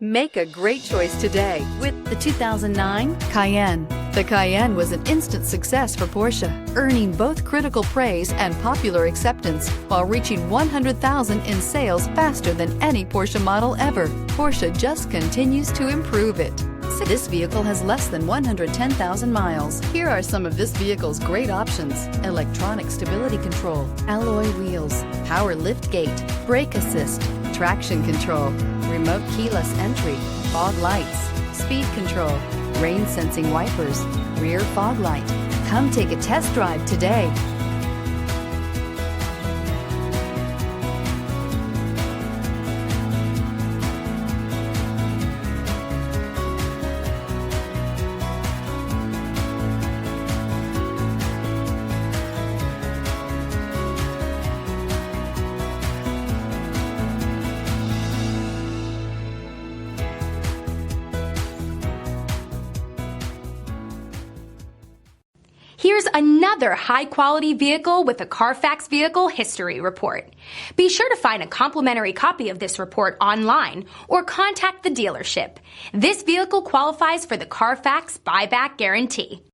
Make a great choice today with the 2009 Cayenne. The Cayenne was an instant success for Porsche, earning both critical praise and popular acceptance while reaching 100,000 in sales faster than any Porsche model ever. Porsche just continues to improve it. This vehicle has less than 110,000 miles. Here are some of this vehicle's great options: electronic stability control, alloy wheels, power lift gate, brake assist, traction control, remote keyless entry, fog lights, speed control, rain sensing wipers, rear fog light. Come take a test drive today. Here's another high-quality vehicle with a Carfax Vehicle History Report. Be sure to find a complimentary copy of this report online or contact the dealership. This vehicle qualifies for the Carfax Buyback Guarantee.